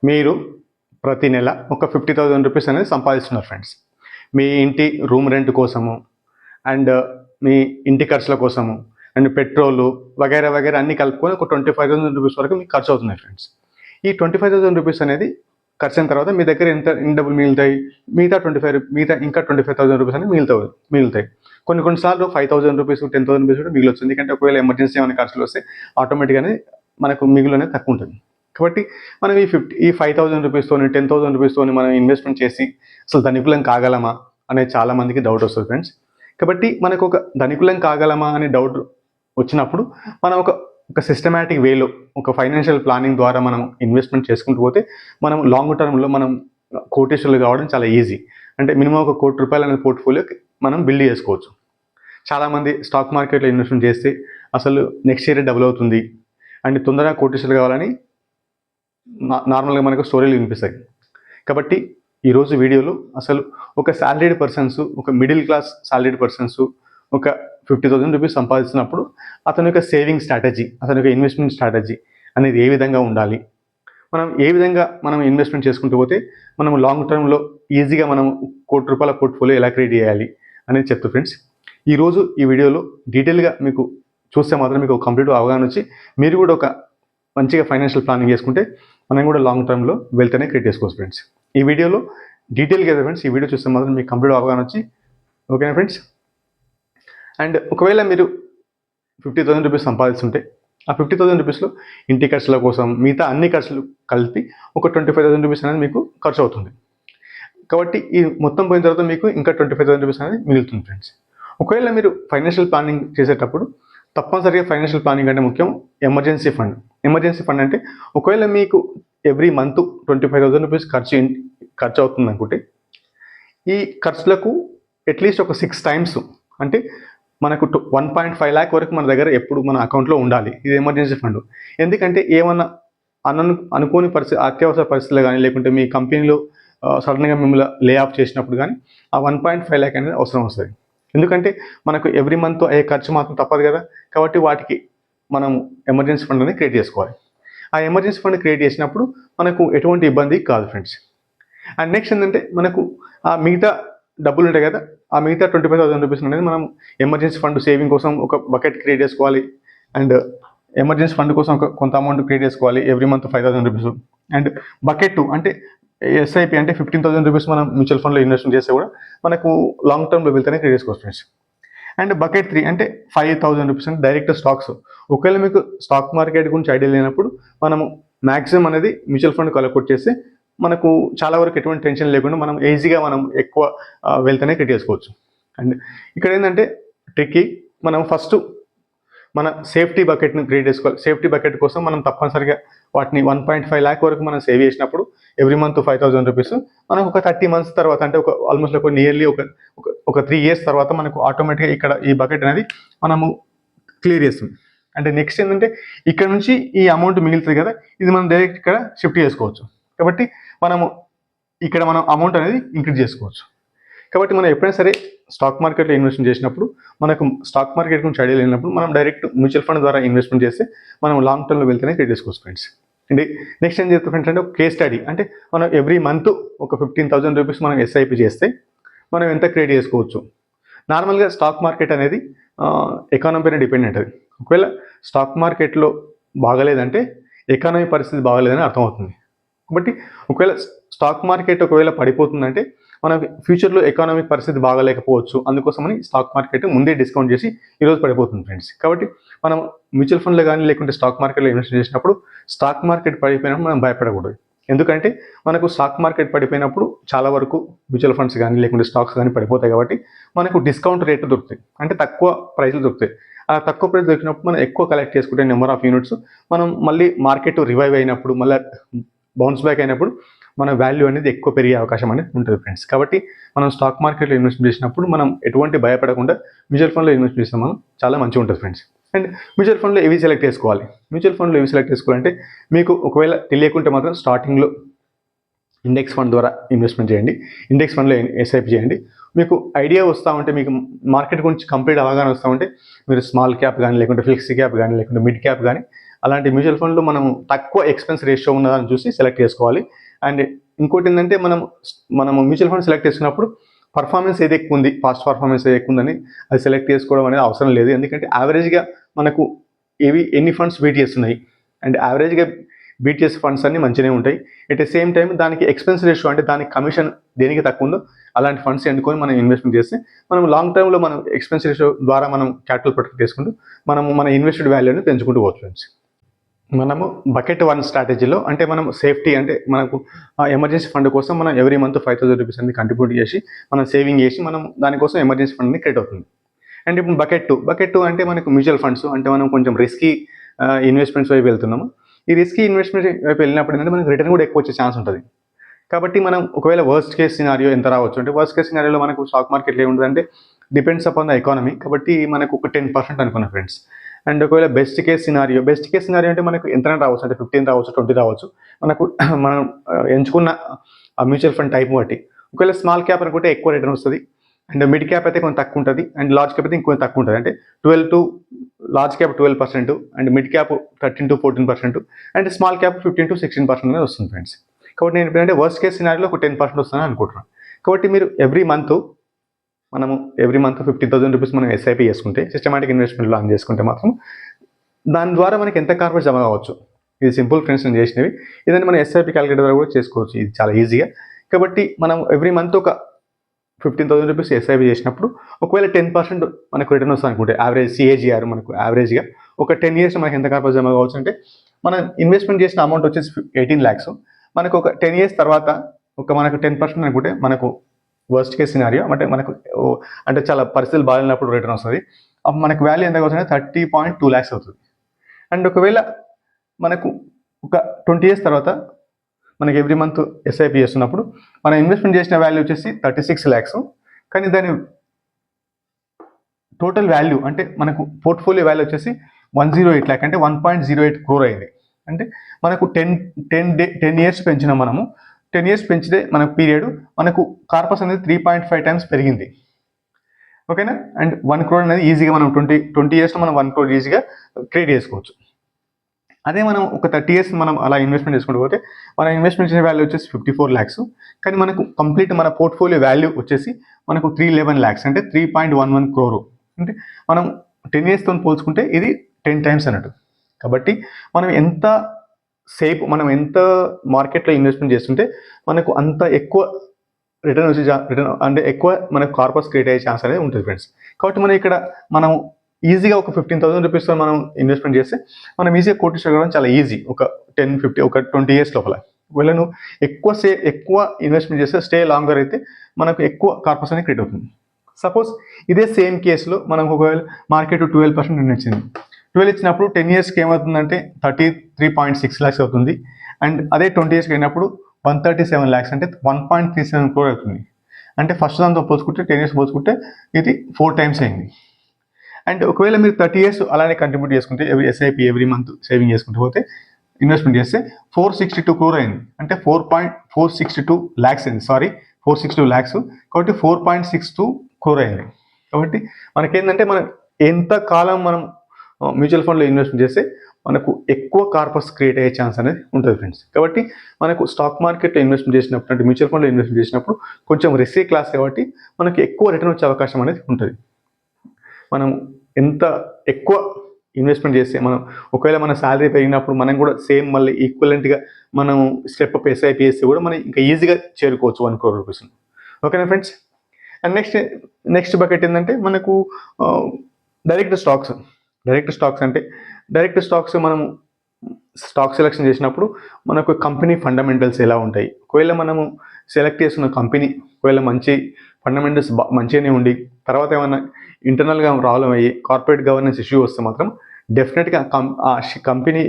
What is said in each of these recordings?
మీరు ప్రతి నెల ఒక 50,000 రూపీస్ అనేది సంపాదిస్తున్నారు ఫ్రెండ్స్. మీ ఇంటి రూమ్ రెంట్ కోసము అండ్ మీ ఇంటి ఖర్చుల కోసము అండ్ పెట్రోలు వగైరా వగైరా అన్నీ కలుపుకొని ఒక 25,000 రూపీస్ వరకు మీకు ఖర్చు అవుతున్నాయి ఫ్రెండ్స్. ఈ 25,000 రూపీస్ అనేది ఖర్చు అయిన తర్వాత మీ దగ్గర ఎన్ని డబ్బులు మిగులుతాయి? మిగతా ఇంకా 25,000 రూపీస్ అనేది మిగులుతాయి. కొన్నిసార్లు 5,000 రూపీస్ 10,000 రూపీస్ కూడా మిగిలొచ్చు. ఎందుకంటే ఒకవేళ ఎమర్జెన్సీ ఏమైనా ఖర్చులు వస్తే ఆటోమేటిక్గానే మనకు మిగులు అనేది తక్కువ ఉంటుంది. కాబట్టి మనం ఈ 5,000 రూపీస్తోని 10,000 రూపీస్తోని మనం ఇన్వెస్ట్మెంట్ చేసి అసలు ధనికులం కాగలమా అనేది చాలామందికి డౌట్ వస్తుంది ఫ్రెండ్స్. కాబట్టి మనకు ఒక ధనికులం కాగలమా అనే డౌట్ వచ్చినప్పుడు మనం ఒక సిస్టమేటిక్ వేలో ఒక ఫైనాన్షియల్ ప్లానింగ్ ద్వారా మనం ఇన్వెస్ట్మెంట్ చేసుకుంటూ పోతే మనం లాంగ్ టర్మ్లో మనం కోటీశ్వరులు కావడం చాలా ఈజీ. అంటే మినిమం ఒక ₹1,00,00,000 అనే పోర్ట్ఫోలియో మనం బిల్డ్ చేసుకోవచ్చు. చాలామంది స్టాక్ మార్కెట్లో ఇన్వెస్ట్మెంట్ చేస్తే అసలు నెక్స్ట్ ఇయర్ డబుల్ అవుతుంది అండ్ తొందరగా కోటీశ్వరులు కావాలని నార్మల్గా మనకు స్టోరీలు వినిపిస్తాయి. కాబట్టి ఈరోజు వీడియోలో అసలు ఒక సాలరీడ్ పర్సన్స్, ఒక మిడిల్ క్లాస్ సాలరీడ్ పర్సన్స్ ఒక 50,000 రూపీస్ సంపాదిస్తున్నప్పుడు అతని యొక్క సేవింగ్ స్ట్రాటజీ, అతని యొక్క ఇన్వెస్ట్మెంట్ స్ట్రాటజీ అనేది ఏ విధంగా ఉండాలి, మనం ఏ విధంగా మనం ఇన్వెస్ట్మెంట్ చేసుకుంటూ పోతే మనం లాంగ్ టర్మ్లో ఈజీగా మనం ₹1,00,00,000 పోర్ట్ఫోలియో ఎలా క్రియేట్ చేయాలి అనేది చెప్తా ఫ్రెండ్స్. ఈరోజు ఈ వీడియోలో డీటెయిల్గా మీకు చూస్తే మాత్రం మీకు కంప్లీట్ అవగాహన వచ్చి మీరు కూడా ఒక మంచిగా ఫైనాన్షియల్ ప్లానింగ్ చేసుకుంటే మనం కూడా లాంగ్ టర్మ్లో వెల్త్ అనేది క్రియేట్ చేసుకోవచ్చు ఫ్రెండ్స్. ఈ వీడియోలో డీటెయిల్గా ఫ్రెండ్స్, ఈ వీడియో చూస్తే మాత్రం మీకు కంప్లీట్ అవగాహన వచ్చి, ఓకేనా ఫ్రెండ్స్. అండ్ ఒకవేళ మీరు 50,000 రూపీస్ సంపాదిస్తుంటే ఆ 50,000 రూపీస్లో ఇంటి ఖర్చుల కోసం మిగతా అన్ని ఖర్చులు కలిపి ఒక 25,000 రూపీస్ అనేది మీకు ఖర్చు అవుతుంది. కాబట్టి ఈ మొత్తం పోయిన తర్వాత మీకు ఇంకా 25,000 రూపీస్ అనేది మిగులుతుంది ఫ్రెండ్స్. ఒకవేళ మీరు ఫైనాన్షియల్ ప్లానింగ్ చేసేటప్పుడు తప్పనిసరిగా ఫైనాన్షియల్ ప్లానింగ్ అంటే ముఖ్యం ఎమర్జెన్సీ ఫండ్. ఎమర్జెన్సీ ఫండ్ అంటే ఒకవేళ మీకు ఎవ్రీ మంత్ 25,000 రూపీస్ ఖర్చు అవుతుంది అనుకుంటే ఈ ఖర్చులకు అట్లీస్ట్ ఒక 6 టైమ్స్ అంటే మనకు 1.5 lakh వరకు మన దగ్గర ఎప్పుడు మన అకౌంట్లో ఉండాలి. ఇది ఎమర్జెన్సీ ఫండ్. ఎందుకంటే ఏమన్నా అనుకోని అత్యవసర పరిస్థితులు కానీ లేకుంటే మీ కంపెనీలో సడన్గా మిమ్మల్ని లే ఆఫ్ చేసినప్పుడు కానీ ఆ 1.5 lakh అనేది అవసరం వస్తుంది. ఎందుకంటే మనకు ఎవ్రీ మంత్ అయ్యే ఖర్చు మాత్రం తప్పదు కదా. కాబట్టి వాటికి మనం ఎమర్జెన్సీ ఫండ్ అనేది క్రియేట్ చేసుకోవాలి. ఆ ఎమర్జెన్సీ ఫండ్ క్రియేట్ చేసినప్పుడు మనకు ఎటువంటి ఇబ్బంది కాదు ఫ్రెండ్స్. అండ్ నెక్స్ట్ ఏంటంటే మనకు ఆ మిగతా డబ్బులు ఉంటాయి కదా, ఆ మిగతా 25,000 రూపీస్ అనేది మనం ఎమర్జెన్సీ ఫండ్ సేవింగ్ కోసం ఒక బకెట్ క్రియేట్ చేసుకోవాలి. అండ్ ఎమర్జెన్సీ ఫండ్ కోసం కొంత అమౌంట్ క్రియేట్ చేసుకోవాలి every month 5,000 rupees. And bucket 2 అంటే ఎస్ఐపి అంటే 15,000 రూపీస్ మనం మ్యూచువల్ ఫండ్లో ఇన్వెస్ట్మెంట్ చేస్తే కూడా మనకు లాంగ్ టర్మ్లో వెళ్తేనే క్రియేట్ చేసుకోవచ్చు ఫ్రెండ్స్. అండ్ బకెట్ 3 అంటే 5,000 రూపీస్ అంటే డైరెక్ట్ స్టాక్స్. ఒకవేళ మీకు స్టాక్ మార్కెట్ గురించి ఐడియా లేనప్పుడు మనము మ్యాక్సిమం అనేది మ్యూచువల్ ఫండ్ కలెక్ట్ చేస్తే మనకు చాలా వరకు ఎటువంటి టెన్షన్ లేకుండా మనం ఈజీగా మనం ఎక్కువ వెల్త్ అనేది క్రియేట్ చేసుకోవచ్చు. అండ్ ఇక్కడ ఏంటంటే ట్రిక్కీ, మనం ఫస్ట్ మన సేఫ్టీ బకెట్ని క్రియేట్ చేసుకోవాలి. సేఫ్టీ బకెట్ కోసం మనం తప్పనిసరిగా వాటిని 1.5 lakh వరకు మనం సేవ్ చేసినప్పుడు ఎవ్రీ మంత్ 5,000 రూపీస్ మనకు ఒక 30 months తర్వాత అంటే ఒక ఆల్మోస్ట్ ఒక నియర్లీ ఒక 3 years తర్వాత మనకు ఆటోమేటిక్గా ఇక్కడ ఈ బకెట్ అనేది మనము క్లియర్ చేస్తుంది. అంటే నెక్స్ట్ ఏంటంటే ఇక్కడ నుంచి ఈ అమౌంట్ మిగులుతుంది కదా, ఇది మనం డైరెక్ట్ ఇక్కడ షిఫ్ట్ చేసుకోవచ్చు. కాబట్టి మనం అమౌంట్ అనేది ఇంక్రీజ్ చేసుకోవచ్చు. కాబట్టి మనం ఎప్పుడైనా సరే స్టాక్ మార్కెట్లో ఇన్వెస్ట్మెంట్ చేసినప్పుడు మనకు స్టాక్ మార్కెట్ గురించి ఐడియా లేనప్పుడు మనం డైరెక్ట్ మ్యూచువల్ ఫండ్ ద్వారా ఇన్వెస్ట్మెంట్ చేస్తే మనం లాంగ్ టర్మ్లో వెళ్తేనే క్రియేట్ చేసుకోవచ్చు ఫ్రెండ్స్. అండ్ నెక్స్ట్ ఏం చేస్తాం ఫ్రెండ్స్ అంటే ఒక కేస్ స్టడీ. అంటే మనం ఎవ్రీ మంత్ ఒక 15,000 రూపీస్ మనం ఎస్ఐపి చేస్తే మనం ఎంత క్రియేట్ చేసుకోవచ్చు. నార్మల్గా స్టాక్ మార్కెట్ అనేది ఎకానమీ పైన డిపెండ్ ఉంటుంది. ఒకవేళ స్టాక్ మార్కెట్లో బాగలేదంటే ఎకానమీ పరిస్థితి బాగలేదని అర్థమవుతుంది. కాబట్టి ఒకవేళ స్టాక్ మార్కెట్ ఒకవేళ పడిపోతుందంటే మనకి ఫ్యూచర్లో ఎకానమిక్ పరిస్థితి బాగాలేకపోవచ్చు. అందుకోసమని స్టాక్ మార్కెట్ ముందే డిస్కౌంట్ చేసి ఈరోజు పడిపోతుంది ఫ్రెండ్స్. కాబట్టి మనం మ్యూచువల్ ఫండ్లో కానీ లేకుంటే స్టాక్ మార్కెట్లో ఇన్వెస్ట్ చేసినప్పుడు స్టాక్ మార్కెట్ పడిపోయినప్పుడు మనం భయపడకూడదు. ఎందుకంటే మనకు స్టాక్ మార్కెట్ పడిపోయినప్పుడు చాలా వరకు మ్యూచువల్ ఫండ్స్ కానీ లేకుంటే స్టాక్స్ కానీ పడిపోతాయి. కాబట్టి మనకు డిస్కౌంట్ రేట్లు దొరుకుతాయి, అంటే తక్కువ ప్రైస్లు దొరుకుతాయి. ఆ తక్కువ ప్రైస్ దొరికినప్పుడు మనం ఎక్కువ కలెక్ట్ చేసుకుంటే నెంబర్ ఆఫ్ యూనిట్స్ మనం మళ్ళీ మార్కెట్ రివైవ్ అయినప్పుడు మళ్ళీ బౌన్స్ బ్యాక్ అయినప్పుడు మన వాల్యూ అనేది ఎక్కువ పెరిగే అవకాశం అనేది ఉంటుంది ఫ్రెండ్స్. కాబట్టి మనం స్టాక్ మార్కెట్లో ఇన్వెస్ట్ చేసినప్పుడు మనం ఎటువంటి భయపడకుండా మ్యూచువల్ ఫండ్లో ఇన్వెస్ట్ చేస్తే మనం చాలా మంచిగా ఉంటుంది ఫ్రెండ్స్. అండ్ మ్యూచువల్ ఫండ్లో ఏవి సెలెక్ట్ చేసుకోవాలి? మ్యూచువల్ ఫండ్లో ఏవి సెలెక్ట్ చేసుకోవాలంటే మీకు ఒకవేళ తెలియకుంటే మాత్రం స్టార్టింగ్లో ఇండెక్స్ ఫండ్ ద్వారా ఇన్వెస్ట్మెంట్ చేయండి. ఇండెక్స్ ఫండ్లో ఎస్ఐపి చేయండి. మీకు ఐడియా వస్తూ ఉంటే, మీకు మార్కెట్ గురించి కంప్లీట్ అవగాహన వస్తూ ఉంటే మీరు స్మాల్ క్యాప్ కానీ లేకుంటే ఫ్లెక్సీ క్యాప్ కానీ లేకుంటే మిడ్ క్యాప్ కానీ అలాంటి మ్యూచువల్ ఫండ్లు మనం తక్కువ ఎక్స్పెన్స్ రేషియో ఉన్నదని చూసి సెలెక్ట్ చేసుకోవాలి. అండ్ ఇంకోటి ఏంటంటే మనము మ్యూచువల్ ఫండ్ సెలెక్ట్ చేసుకున్నప్పుడు పర్ఫార్మెన్స్ ఏది ఎక్కువ ఉంది, పాస్ట్ పర్ఫార్మెన్స్ ఏది ఎక్కువ ఉందని అది సెలెక్ట్ చేసుకోవడం అనేది అవసరం లేదు. ఎందుకంటే యావరేజ్గా మనకు ఎన్ని ఫండ్స్ బీట్ చేస్తున్నాయి అండ్ యావరేజ్గా బీట్ చేసే ఫండ్స్ అన్ని మంచిగానే ఉంటాయి. ఎట్ ద సేమ్ టైం దానికి ఎక్స్పెన్స్ రేషియో అంటే దానికి కమిషన్ దేనికి తక్కువ ఉందో అలాంటి ఫండ్స్ ఎన్నుకొని మనం ఇన్వెస్ట్మెంట్ చేస్తే మనం లాంగ్ టర్మ్లో మనం ఎక్స్పెన్స్ రేషియో ద్వారా మనం క్యాపిటల్ ప్రొటెక్ట్ చేసుకుంటూ మనము మన ఇన్వెస్టెడ్ వాల్యూని పెంచుకుంటూ పోవచ్చు ఫ్రెండ్స్. మనము బకెట్ 1 స్ట్రాటజీలో అంటే మనం సేఫ్టీ అంటే మనకు ఎమర్జెన్సీ ఫండ్ కోసం మనం ఎవ్రీ మంత్ 5,000 రూపీస్ అనేది కంట్రిబ్యూట్ చేసి మనం సేవింగ్ చేసి మనం దానికోసం ఎమర్జెన్సీ ఫండ్ అనేది క్రియేట్ అవుతుంది. అండ్ ఇప్పుడు బకెట్ 2 అంటే మనకు మ్యూచువల్ ఫండ్స్ అంటే మనం కొంచెం రిస్కీ ఇన్వెస్ట్మెంట్స్ వైపు వెళ్తున్నాము. ఈ రిస్కీ ఇన్వెస్ట్మెంట్ వైపు వెళ్ళినప్పుడు ఏంటంటే మనకు రిటర్న్ కూడా ఎక్కువ వచ్చే ఛాన్స్ ఉంటుంది. కాబట్టి మనం ఒకవేళ వర్స్ట్ కేస్ సినారియో ఎంత రావచ్చు అంటే వర్స్ట్ కేస్ సినారియోలో మనకు స్టాక్ మార్కెట్లో ఏముంటుందంటే డిపెండ్స్ అపాన్ ద ఎకానమీ. కాబట్టి మనకు ఒక 10% అనుకున్న ఫ్రెండ్స్. అండ్ ఒకవేళ బెస్ట్ కేస్ సినారియో అంటే మనకు ఎంత రావచ్చు అంటే 15 రావచ్చు, 20 రావచ్చు, మనకు మనం ఎంచుకున్న మ్యూచువల్ ఫండ్ టైప్ బట్టి. ఒకవేళ స్మాల్ క్యాప్ అనుకుంటే ఎక్కువ రిటర్న్ వస్తుంది అండ్ మిడ్ క్యాప్ అయితే కొంచెం తక్కువ ఉంటుంది అండ్ లార్జ్ క్యాప్ అయితే ఇంకొంచెం తక్కువ ఉంటుంది. అంటే 12 to large cap 12% and mid cap 13 to 14% and small cap 15 to 16% అనేది వస్తుంది ఫ్రెండ్స్. కాబట్టి నేను ఏంటంటే వర్స్ట్ కేస్ సినారియోలో ఒక 10% వస్తుందని అనుకుంటున్నాను. కాబట్టి మీరు ఎవ్రీ మంత్ 15,000 రూపీస్ మనం ఎస్ఐపి చేసుకుంటే, సిస్టమాటిక్ ఇన్వెస్ట్మెంట్లో ఆన్ చేసుకుంటే మాత్రం దాని ద్వారా మనకి ఎంత కార్పొరేట్ జమ కావచ్చు. ఇది సింపుల్ ఫ్రెండ్స్ నేను చేసినవి. ఇదంటే మనం ఎస్ఐపి క్యాలిక్యులేటర్ ద్వారా కూడా చేసుకోవచ్చు. ఇది చాలా ఈజీగా. కాబట్టి మనం ఎవ్రీ మంత్ ఒక 15,000 రూపీస్ ఎస్ఐపి చేసినప్పుడు ఒకవేళ 10% మనకు రిటర్న్ వస్తుంది అనుకుంటే యావరేజ్ సిఏజిఆర్ మనకు యావరేజ్గా ఒక 10 years మనకి ఎంత కార్పొరేట్ జమ కావచ్చు అంటే మనం ఇన్వెస్ట్మెంట్ చేసిన అమౌంట్ వచ్చేసి 18 lakhs. మనకు ఒక 10 years తర్వాత మనకు 10% అనుకుంటే మనకు వర్స్ట్ కేస్ సినారియో అంటే చాలా పరిస్థితులు బాగాలేనప్పుడు రిటర్న్ వస్తుంది. అప్పుడు మనకు వాల్యూ ఎంత అవుతుంది 30.2 lakhs అవుతుంది. అండ్ ఒకవేళ మనకు ఒక 20 years తర్వాత మనకి ఎవ్రీ మంత్ ఎస్ఐపి చేస్తున్నప్పుడు మనం ఇన్వెస్ట్మెంట్ చేసిన వాల్యూ వచ్చేసి 36 lakhs. కానీ దాని టోటల్ వాల్యూ అంటే మనకు పోర్ట్ఫోలియో వాల్యూ వచ్చేసి 108 lakh అంటే 1.08 crore అయింది. అంటే మనకు 10 years పెంచినాం మనము. 10 years పెంచితే మనకు పీరియడ్ మనకు కార్పస్ అనేది 3.5 times పెరిగింది. ఓకేనా. అండ్ 1 crore అనేది ఈజీగా మనం 20 yearsలో మనం 1 crore ఈజీగా క్రియేట్ చేసుకోవచ్చు. అదే మనం ఒక 30 years మనం అలా ఇన్వెస్ట్మెంట్ చేసుకుంటూ పోతే మన ఇన్వెస్ట్మెంట్ చేసే వాల్యూ వచ్చేసి 54 lakhs. కానీ మనకు కంప్లీట్ మన పోర్ట్ఫోలియో వాల్యూ వచ్చేసి మనకు 311 lakhs అంటే 3.11 crore. అంటే మనం 10 yearsతో పోల్చుకుంటే ఇది 10 times అన్నట్టు. కాబట్టి మనం ఎంత మార్కెట్లో ఇన్వెస్ట్మెంట్ చేస్తుంటే మనకు అంత ఎక్కువ రిటర్న్ అంటే ఎక్కువ మనకు కార్పస్ క్రియేట్ అయ్యే ఛాన్స్ అనేది ఉంటుంది ఫ్రెండ్స్. కాబట్టి మనం ఈజీగా ఒక 15,000 రూపీస్తో మనం ఇన్వెస్ట్మెంట్ చేస్తే మనం ఈజీగా కోటీశ్వరుడు అవ్వడం చాలా ఈజీ. ఒక 10-15 ఒక 20 years లోపల. ఒకవేళ నువ్వు ఎక్కువ ఇన్వెస్ట్మెంట్ చేస్తే స్టే లాంగర్ అయితే మనకు ఎక్కువ కార్పస్ అనేది క్రియేట్ అవుతుంది. సపోజ్ ఇదే సేమ్ కేసులో మనకు ఒకవేళ మార్కెట్ 12% వచ్చింది. 12 ఇచ్చినప్పుడు 10 yearsకి ఏమవుతుందంటే 33.6 lakhs అవుతుంది. అండ్ అదే 20 yearsకి అయినప్పుడు 137 lakhs అంటే 1.37 crore అవుతుంది. అంటే ఫస్ట్ దాంతో పోల్చుకుంటే 10 years పోల్చుకుంటే ఇది 4 times అయింది. అండ్ ఒకవేళ మీరు 30 years అలానే కంట్రిబ్యూట్ చేసుకుంటే ఎస్ఐపి ఎవ్రీ మంత్ సేవింగ్ చేసుకుంటూ పోతే ఇన్వెస్ట్మెంట్ చేస్తే 462 crore అయింది. అంటే 4.462 lakhs అయింది. 462 lakhs. కాబట్టి 4.62 crore అయింది. కాబట్టి మనకేంటంటే మనం ఎంత కాలం మనం మ్యూచువల్ ఫండ్లో ఇన్వెస్ట్మెంట్ చేస్తే మనకు ఎక్కువ కార్పస్ క్రియేట్ అయ్యే ఛాన్స్ అనేది ఉంటుంది ఫ్రెండ్స్. కాబట్టి మనకు స్టాక్ మార్కెట్లో ఇన్వెస్ట్మెంట్ చేసినప్పుడు అంటే మ్యూచువల్ ఫండ్లో ఇన్వెస్ట్మెంట్ చేసినప్పుడు కొంచెం రిస్కీ క్లాస్ కాబట్టి మనకు ఎక్కువ రిటర్న్ వచ్చే అవకాశం అనేది ఉంటుంది. మనం ఎంత ఎక్కువ ఇన్వెస్ట్మెంట్ చేస్తే ఒకవేళ మన శాలరీ పెరిగినప్పుడు మనం కూడా సేమ్ మళ్ళీ ఈక్వలెంట్గా మనం స్టెప్ అప్ ఎస్ఐపి చేస్తే కూడా మనం ఇంకా ఈజీగా చేరుకోవచ్చు 1 crore రూపీస్. ఓకేనా ఫ్రెండ్స్. అండ్ నెక్స్ట్ బకెట్ ఏంటంటే మనకు డైరెక్ట్ స్టాక్స్ మనము స్టాక్ సెలెక్షన్ చేసినప్పుడు మనకు కంపెనీ ఫండమెంటల్స్ ఎలా ఉంటాయి, ఒకవేళ మనము సెలెక్ట్ చేస్తున్న కంపెనీ ఒకవేళ మంచి ఫండమెంటల్స్ మంచిగానే ఉండి తర్వాత ఏమైనా ఇంటర్నల్గా ప్రాబ్లం అయ్యి కార్పొరేట్ గవర్నెన్స్ ఇష్యూ వస్తే మాత్రం డెఫినెట్గా ఆ కంపెనీ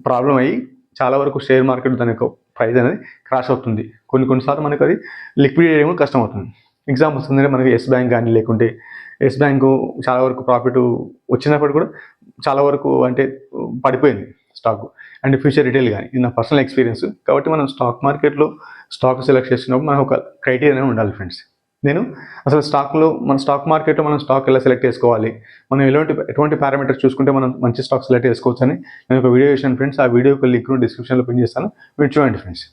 ప్రాబ్లం అయ్యి చాలా వరకు షేర్ మార్కెట్ దాని యొక్క ప్రైస్ అనేది క్రాష్ అవుతుంది. కొన్నిసార్లు మనకు అది లిక్విడ్ చేయడం కూడా కష్టం అవుతుంది. ఎగ్జాంపుల్స్ ఏంటంటే మనకి ఎస్ బ్యాంక్ కానీ లేకుంటే ఎస్ బ్యాంకు చాలా వరకు ప్రాఫిట్ వచ్చినప్పుడు కూడా చాలా వరకు అంటే పడిపోయింది స్టాక్. అండ్ ఫ్యూచర్ రిటైల్ కానీ ఇది నా పర్సనల్ ఎక్స్పీరియన్స్. కాబట్టి మనం స్టాక్ మార్కెట్లో స్టాక్ సెలెక్ట్ చేసినప్పుడు మనకు ఒక క్రైటీరియా ఉండాలి ఫ్రెండ్స్. నేను అసలు మన స్టాక్ మార్కెట్లో మనం స్టాక్ ఎలా సెలెక్ట్ చేసుకోవాలి, మనం ఎటువంటి పారామీటర్స్ చూసుకుంటే మనం మంచి స్టాక్ సెలెక్ట్ చేసుకోవచ్చు అని నేను ఒక వీడియో చేశాను ఫ్రెండ్స్. ఆ వీడియోకి లింక్ డిస్క్రిప్షన్లో పిన్ చేస్తాను, మీరు చూడండి ఫ్రెండ్స్.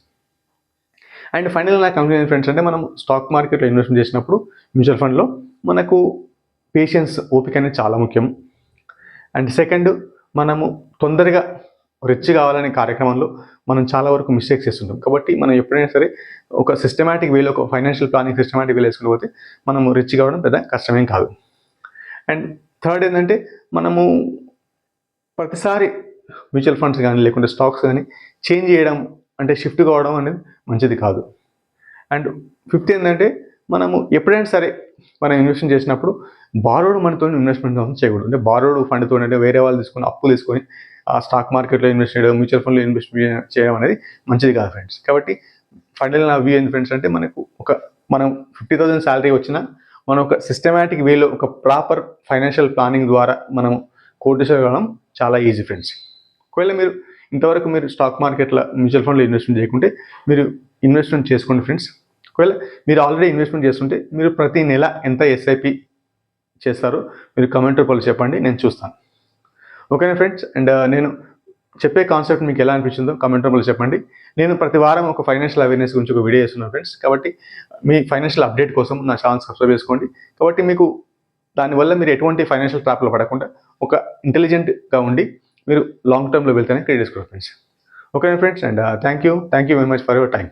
అండ్ ఫైనల్ నా కంక్లూజన్ ఫ్రెండ్స్ అంటే, మనం స్టాక్ మార్కెట్లో ఇన్వెస్ట్మెంట్ చేసినప్పుడు మ్యూచువల్ ఫండ్లో మనకు పేషెన్స్, ఓపిక అనేది చాలా ముఖ్యం. అండ్ సెకండ్, మనము తొందరగా రిచ్ కావాలనే కార్యక్రమంలో మనం చాలా వరకు మిస్టేక్స్ చేస్తుంటాం. కాబట్టి మనం ఎప్పుడైనా సరే ఒక సిస్టమేటిక్ వేలో, ఒక ఫైనాన్షియల్ ప్లానింగ్ సిస్టమేటిక్ వేలో వేసుకుని పోతే మనము రిచ్ కావడం పెద్ద కష్టమేం కాదు. అండ్ థర్డ్ ఏంటంటే, మనము ప్రతిసారి మ్యూచువల్ ఫండ్స్ కానీ లేకుంటే స్టాక్స్ కానీ చేంజ్ చేయడం, అంటే షిఫ్ట్ కావడం అనేది మంచిది కాదు. అండ్ ఫిఫ్త్ ఏంటంటే, మనము ఎప్పుడైనా సరే మనం ఇన్వెస్ట్మెంట్ చేసినప్పుడు బారోడ్ మనీతో ఇన్వెస్ట్మెంట్ చేయకూడదు. అంటే బారోడ్ ఫండ్తో, అంటే వేరే వాళ్ళు తీసుకొని అప్పు తీసుకొని ఆ స్టాక్ మార్కెట్లో ఇన్వెస్ట్ చేయడం, మ్యూచువల్ ఫండ్లో ఇన్వెస్ట్ చేయడం అనేది మంచిది కాదు ఫ్రెండ్స్. కాబట్టి ఫైనల్ నా వ్యూ ఏంటి ఫ్రెండ్స్ అంటే, మనం 50,000 శాలరీ వచ్చినా మనం ఒక సిస్టమేటిక్ వేలో, ఒక ప్రాపర్ ఫైనాన్షియల్ ప్లానింగ్ ద్వారా మనం కోటీశ్వరం చాలా ఈజీ ఫ్రెండ్స్. ఒకవేళ ఇంతవరకు మీరు స్టాక్ మార్కెట్లో, మ్యూచువల్ ఫండ్లో ఇన్వెస్ట్మెంట్ చేయకుంటే మీరు ఇన్వెస్ట్మెంట్ చేసుకోండి ఫ్రెండ్స్. ఒకవేళ మీరు ఆల్రెడీ ఇన్వెస్ట్మెంట్ చేస్తుంటే మీరు ప్రతి నెల ఎంత ఎస్ఐపి చేస్తారో మీరు కమెంట్ రూపంలో చెప్పండి, నేను చూస్తాను. ఓకేనా ఫ్రెండ్స్. అండ్ నేను చెప్పే కాన్సెప్ట్ మీకు ఎలా అనిపించిందో కమెంట్ రూపంలో చెప్పండి. నేను ప్రతి వారం ఒక ఫైనాన్షియల్ అవేర్నెస్ గురించి ఒక వీడియో చేస్తున్నాను ఫ్రెండ్స్. కాబట్టి మీ ఫైనాన్షియల్ అప్డేట్ కోసం నా ఛానల్ సబ్స్క్రైబ్ చేసుకోండి. కాబట్టి మీకు దానివల్ల మీరు ఎటువంటి ఫైనాన్షియల్ ట్రాప్లో పడకుండా ఒక ఇంటెలిజెంట్గా ఉండి మీరు లాంగ్ టర్మ్లో వెళ్తేనే క్రియేట్ చేసుకోవాలి ఫ్రెండ్స్. ఓకేనా friends. And thank you very much for your time.